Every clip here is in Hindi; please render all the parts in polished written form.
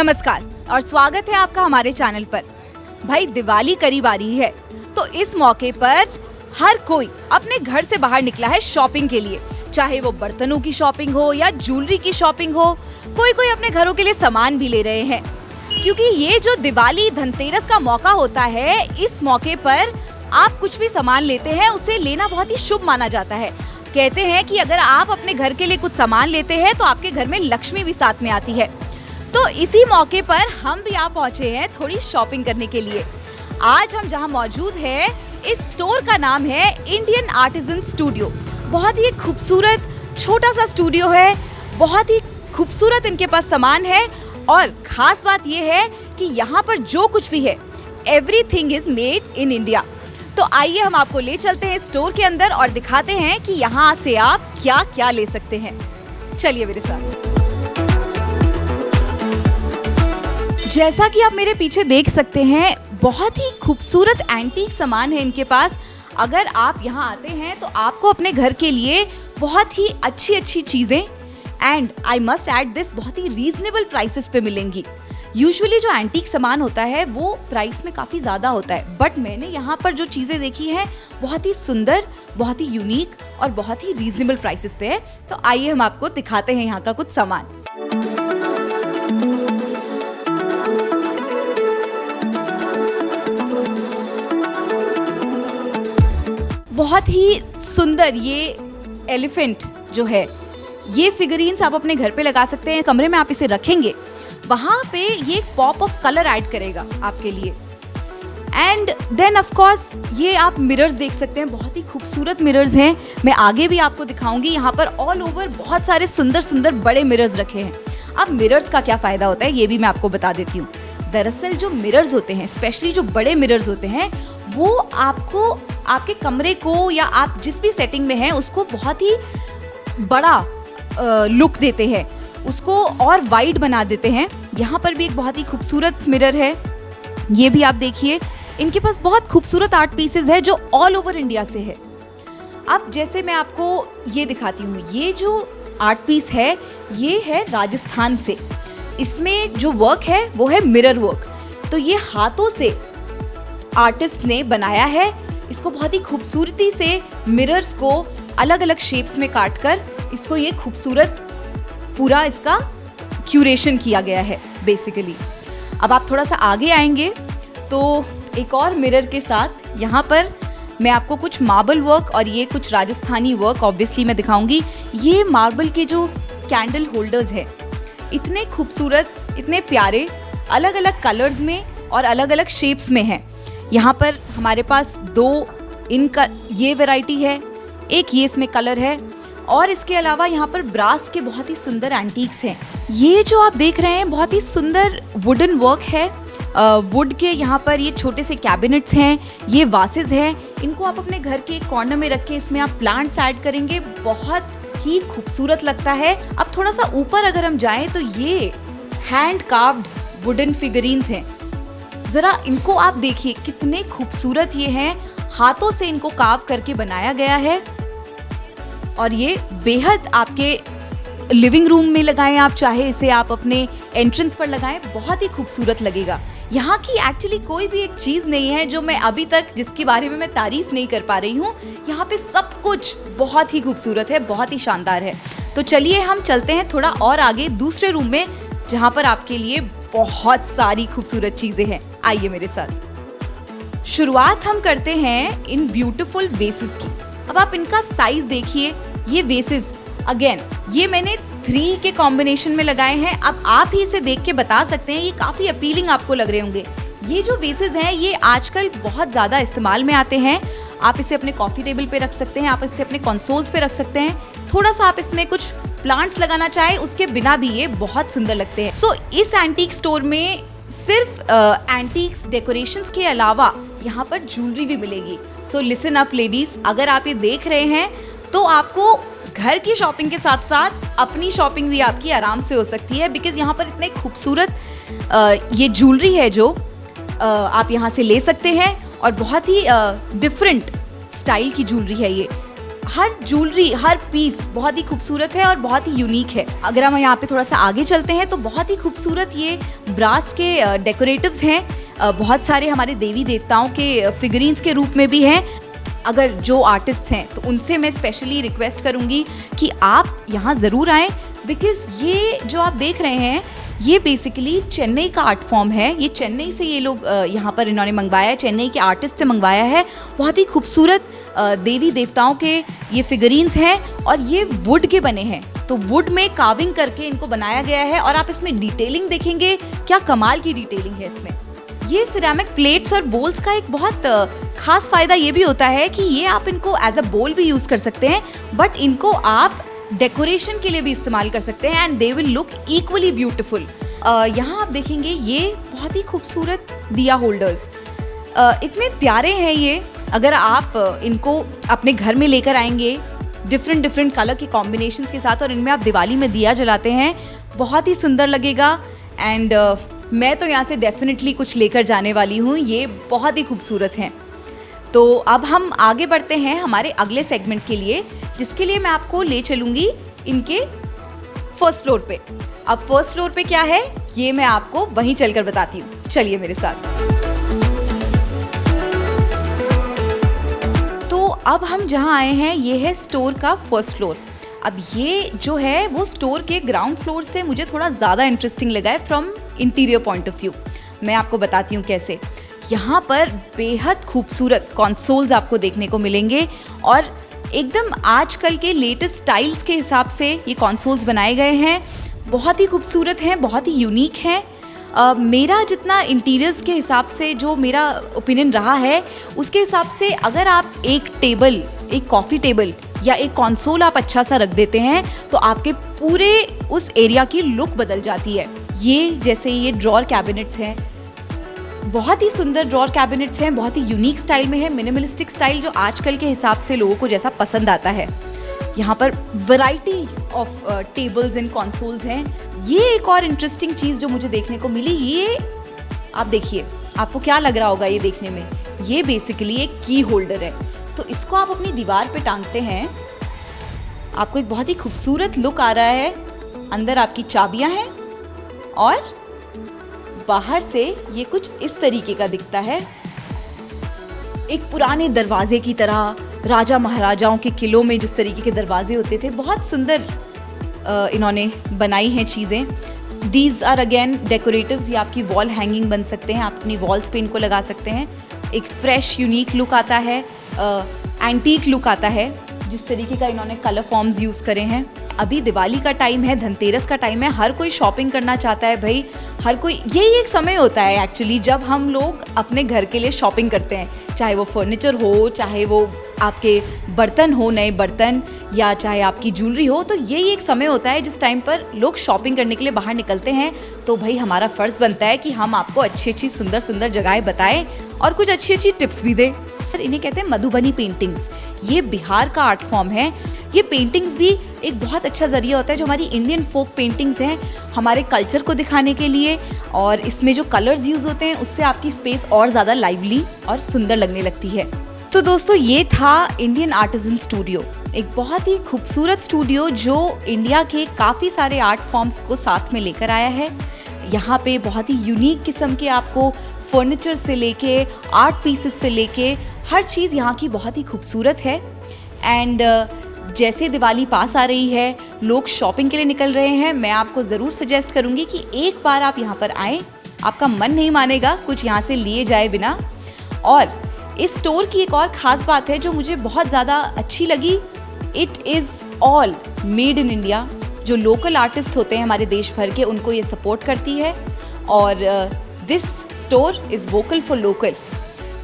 नमस्कार और स्वागत है आपका हमारे चैनल पर। भाई दिवाली करीब आ रही है, तो इस मौके पर हर कोई अपने घर से बाहर निकला है शॉपिंग के लिए। चाहे वो बर्तनों की शॉपिंग हो या ज्वेलरी की शॉपिंग हो, कोई अपने घरों के लिए सामान भी ले रहे हैं। क्योंकि ये जो दिवाली धनतेरस का मौका होता है, इस मौके पर आप कुछ भी सामान लेते हैं उसे लेना बहुत ही शुभ माना जाता है। कहते हैं कि अगर आप अपने घर के लिए कुछ सामान लेते हैं तो आपके घर में लक्ष्मी भी साथ में आती है। तो इसी मौके पर हम भी यहाँ पहुँचे हैं थोड़ी शॉपिंग करने के लिए। आज हम जहाँ मौजूद हैं, इस स्टोर का नाम है इंडियन आर्टिजन स्टूडियो। बहुत ही खूबसूरत छोटा सा स्टूडियो है, बहुत ही खूबसूरत इनके पास सामान है और ख़ास बात ये है कि यहाँ पर जो कुछ भी है everything is made in India. तो आइए हम आपको ले चलते हैं स्टोर के अंदर और दिखाते हैं कि यहाँ से आप क्या क्या ले सकते हैं। चलिए मेरे साथ। जैसा कि आप मेरे पीछे देख सकते हैं, बहुत ही खूबसूरत एंटीक सामान है इनके पास। अगर आप यहाँ आते हैं तो आपको अपने घर के लिए बहुत ही अच्छी चीज़ें and I must add this बहुत ही रीजनेबल प्राइसेस पे मिलेंगी। यूजुअली जो एंटीक सामान होता है वो प्राइस में काफ़ी ज़्यादा होता है, बट मैंने यहाँ पर जो चीज़ें देखी हैं बहुत ही सुंदर, बहुत ही यूनिक और बहुत ही रीजनेबल प्राइसेस पे है। तो आइए हम आपको दिखाते हैं यहाँ का कुछ सामान। बहुत ही सुंदर ये एलिफेंट जो है, ये फिगरीन्स आप अपने घर पे लगा सकते हैं। कमरे में आप इसे रखेंगे, वहाँ पे ये एक पॉप ऑफ कलर ऐड करेगा आपके लिए। एंड देन ऑफ कोर्स ये आप मिरर्स देख सकते हैं, बहुत ही खूबसूरत मिरर्स हैं। मैं आगे भी आपको दिखाऊंगी। यहाँ पर ऑल ओवर बहुत सारे सुंदर बड़े मिरर्स रखे हैं। अब मिरर्स का क्या फ़ायदा होता है ये भी मैं आपको बता देती हूँ। दरअसल जो मिरर्स होते हैं, स्पेशली जो बड़े मिरर्स होते हैं, वो आपको आपके कमरे को या आप जिस भी सेटिंग में हैं उसको बहुत ही बड़ा लुक देते हैं, उसको और वाइड बना देते हैं। यहाँ पर भी एक बहुत ही खूबसूरत मिरर है, ये भी आप देखिए। इनके पास बहुत खूबसूरत आर्ट पीसेस है जो ऑल ओवर इंडिया से है। अब जैसे मैं आपको ये दिखाती हूँ, ये जो आर्ट पीस है ये है राजस्थान से। इसमें जो वर्क है वो है मिरर वर्क। तो ये हाथों से आर्टिस्ट ने बनाया है। इसको बहुत ही खूबसूरती से मिरर्स को अलग अलग शेप्स में काट कर इसको ये खूबसूरत पूरा इसका क्यूरेशन किया गया है बेसिकली। अब आप थोड़ा सा आगे आएंगे तो एक और मिरर के साथ यहाँ पर मैं आपको कुछ मार्बल वर्क और ये कुछ राजस्थानी वर्क ऑब्वियसली मैं दिखाऊंगी। ये मार्बल के जो कैंडल होल्डर्स हैं, इतने खूबसूरत, इतने प्यारे, अलग अलग कलर्स में और अलग अलग शेप्स में हैं। यहाँ पर हमारे पास दो इनका ये वैरायटी है, एक ये इसमें कलर है और इसके अलावा यहाँ पर ब्रास के बहुत ही सुंदर एंटीक्स हैं। ये जो आप देख रहे हैं बहुत ही सुंदर वुडन वर्क है। वुड के यहाँ पर ये छोटे से कैबिनेट्स हैं, ये वासेस हैं। इनको आप अपने घर के कॉर्नर में रख के इसमें आप प्लांट्स ऐड करेंगे, बहुत ही खूबसूरत लगता है। अब थोड़ा सा ऊपर अगर हम जाएं तो ये हैंड कार्व्ड वुडन फिगरीन्स हैं। ज़रा इनको आप देखिए, कितने खूबसूरत ये हैं, हाथों से इनको कार्व करके बनाया गया है। और ये बेहद आपके लिविंग रूम में लगाएं आप, चाहे इसे आप अपने एंट्रेंस पर लगाएं, बहुत ही खूबसूरत लगेगा। यहाँ की एक्चुअली कोई भी एक चीज़ नहीं है जो मैं अभी तक जिसके बारे में मैं तारीफ़ नहीं कर पा रही हूँ। यहाँ पे सब कुछ बहुत ही खूबसूरत है, बहुत ही शानदार है। तो चलिए हम चलते हैं थोड़ा और आगे दूसरे रूम में, जहाँ पर आपके लिए बहुत सारी खूबसूरत चीज़ें हैं। आइए मेरे साथ। शुरुआत हम करते हैं इन ब्यूटीफुल वेसेस की। अब आप इनका साइज देखिए। ये वेसेस अगेन ये मैंने 3 के कॉम्बिनेशन में लगाए हैं। अब आप ही इसे देख के बता सकते हैं, ये काफ़ी अपीलिंग आपको लग रहे होंगे। ये जो वेसेस हैं ये आजकल बहुत ज़्यादा इस्तेमाल में आते हैं। आप इसे अपने कॉफ़ी टेबल पे रख सकते हैं, आप इसे अपने कंसोल्स पे रख सकते हैं। थोड़ा सा आप इसमें कुछ प्लांट्स लगाना चाहें, उसके बिना भी ये बहुत सुंदर लगते हैं। सो इस एंटीक स्टोर में सिर्फ एंटीक्स डेकोरेशंस के अलावा यहाँ पर ज्वेलरी भी मिलेगी। सो लिसन अप लेडीज, अगर आप ये देख रहे हैं तो आपको घर की शॉपिंग के साथ साथ अपनी शॉपिंग भी आपकी आराम से हो सकती है, बिकॉज यहाँ पर इतने खूबसूरत ये ज्वेलरी है जो आप यहाँ से ले सकते हैं और बहुत ही डिफरेंट स्टाइल की ज्वेलरी है ये। हर ज्वेलरी, हर पीस बहुत ही खूबसूरत है और बहुत ही यूनिक है। अगर हम यहाँ पे थोड़ा सा आगे चलते हैं तो बहुत ही खूबसूरत ये ब्रास के डेकोरेटिव्स हैं। बहुत सारे हमारे देवी देवताओं के फिगरीन्स के रूप में भी हैं। अगर जो आर्टिस्ट हैं तो उनसे मैं स्पेशली रिक्वेस्ट करूँगी कि आप यहाँ ज़रूर आएँ, बिकॉज़ ये जो आप देख रहे हैं ये बेसिकली चेन्नई का आर्ट फॉर्म है। ये चेन्नई से ये लोग यहाँ पर इन्होंने मंगवाया है, चेन्नई के आर्टिस्ट से मंगवाया है। बहुत ही खूबसूरत देवी देवताओं के ये फिगरीन्स हैं और ये वुड के बने हैं, तो वुड में कार्विंग करके इनको बनाया गया है। और आप इसमें डिटेलिंग देखेंगे, क्या कमाल की डिटेलिंग है इसमें। ये सिरेमिक प्लेट्स और बोल्स का एक बहुत खास फ़ायदा ये भी होता है कि ये आप इनको एज अ बोल भी यूज़ कर सकते हैं, बट इनको आप डेकोरेशन के लिए भी इस्तेमाल कर सकते हैं and they will look equally beautiful. यहाँ आप देखेंगे ये बहुत ही खूबसूरत दिया होल्डर्स, इतने प्यारे हैं ये। अगर आप इनको अपने घर में लेकर आएंगे डिफरेंट कलर के कॉम्बिनेशंस के साथ और इनमें आप दिवाली में दिया जलाते हैं, बहुत ही सुंदर लगेगा। एंड मैं तो यहाँ से डेफिनेटली कुछ लेकर जाने वाली हूँ, ये बहुत ही खूबसूरत हैं। तो अब हम आगे बढ़ते हैं हमारे अगले सेगमेंट के लिए, जिसके लिए मैं आपको ले चलूँगी इनके फर्स्ट फ्लोर पे। अब फर्स्ट फ्लोर पे क्या है ये मैं आपको वहीं चलकर बताती हूँ, चलिए मेरे साथ। तो अब हम जहाँ आए हैं ये है स्टोर का फर्स्ट फ्लोर। अब ये जो है वो स्टोर के ग्राउंड फ्लोर से मुझे थोड़ा ज़्यादा इंटरेस्टिंग लगा है from interior point of view. मैं आपको बताती हूँ कैसे। यहाँ पर बेहद खूबसूरत कंसोल्स आपको देखने को मिलेंगे और एकदम आजकल के लेटेस्ट स्टाइल्स के हिसाब से ये कंसोल्स बनाए गए हैं। बहुत ही खूबसूरत हैं, बहुत ही यूनिक हैं। मेरा जितना इंटीरियर्स के हिसाब से जो मेरा ओपिनियन रहा है उसके हिसाब से अगर आप एक टेबल, एक कॉफ़ी टेबल या एक कंसोल आप अच्छा सा रख देते हैं तो आपके पूरे उस एरिया की लुक बदल जाती है। ये जैसे ये ड्रॉअर कैबिनेट्स हैं, बहुत ही सुंदर ड्रॉअर कैबिनेट्स हैं, बहुत ही यूनिक स्टाइल में है, मिनिमलिस्टिक स्टाइल जो आजकल के हिसाब से लोगों को जैसा पसंद आता है। यहाँ पर variety of tables and consoles हैं। ये एक और इंटरेस्टिंग चीज़ जो मुझे देखने को मिली, ये आप देखिए, आपको क्या लग रहा होगा ये देखने में, ये बेसिकली एक की होल्डर है। तो इसको आप अपनी दीवार पे टांगते हैं, आपको एक बहुत ही खूबसूरत लुक आ रहा है। अंदर आपकी चाबियाँ हैं और बाहर से ये कुछ इस तरीके का दिखता है, एक पुराने दरवाजे की तरह। राजा महाराजाओं के किलों में जिस तरीके के दरवाजे होते थे, बहुत सुंदर इन्होंने बनाई हैं चीज़ें। दीज आर अगेन डेकोरेटिव्स, ये आपकी वॉल हैंगिंग बन सकते हैं, आप अपनी वॉल्स पे इनको लगा सकते हैं। एक फ्रेश यूनिक लुक आता है, एंटीक लुक आता है, जिस तरीके का इन्होंने कलर फॉर्म्स यूज़ करे हैं। अभी दिवाली का टाइम है, धनतेरस का टाइम है, हर कोई शॉपिंग करना चाहता है भाई, हर कोई, यही एक समय होता है एक्चुअली जब हम लोग अपने घर के लिए शॉपिंग करते हैं, चाहे वो फर्नीचर हो, चाहे वो आपके बर्तन हो, नए बर्तन, या चाहे आपकी ज्वेलरी हो। तो यही एक समय होता है जिस टाइम पर लोग शॉपिंग करने के लिए बाहर निकलते हैं। तो भाई हमारा फ़र्ज़ बनता है कि हम आपको अच्छी अच्छी सुंदर सुंदर जगहें बताएं और कुछ अच्छी अच्छी टिप्स भी दें। इन्हें कहते हैं मधुबनी पेंटिंग्स। ये बिहार का आर्ट फॉर्म है। ये पेंटिंग्स भी एक बहुत अच्छा ज़रिया होता है, जो हमारी इंडियन फोक पेंटिंग्स हैं, हमारे कल्चर को दिखाने के लिए। और इसमें जो कलर्स यूज़ होते हैं उससे आपकी स्पेस और ज़्यादा लाइवली और सुंदर लगने लगती है। तो दोस्तों ये था इंडियन आर्टिजन स्टूडियो, एक बहुत ही खूबसूरत स्टूडियो जो इंडिया के काफ़ी सारे आर्ट फॉर्म्स को साथ में लेकर आया है। यहाँ पे बहुत ही यूनिक किस्म के आपको फर्नीचर से लेके आर्ट पीसेस से लेके हर चीज़ यहाँ की बहुत ही खूबसूरत है। एंड जैसे दिवाली पास आ रही है, लोग शॉपिंग के लिए निकल रहे हैं, मैं आपको ज़रूर सजेस्ट करूँगी कि एक बार आप यहाँ पर आएँ, आपका मन नहीं मानेगा कुछ यहाँ से लिए जाए बिना। और इस स्टोर की एक और ख़ास बात है जो मुझे बहुत ज़्यादा अच्छी लगी, it is all made in India. जो लोकल आर्टिस्ट होते हैं हमारे देश भर के, उनको ये सपोर्ट करती है। और this store is vocal for local.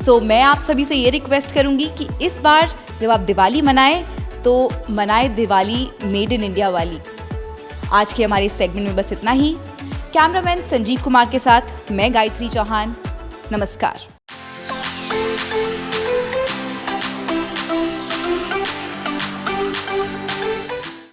So मैं आप सभी से ये रिक्वेस्ट करूँगी कि इस बार जब आप दिवाली मनाएं तो मनाएं दिवाली मेड इन इंडिया वाली। आज के हमारे इस सेगमेंट में बस इतना ही। कैमरामैन संजीव कुमार के साथ मैं गायत्री चौहान, नमस्कार।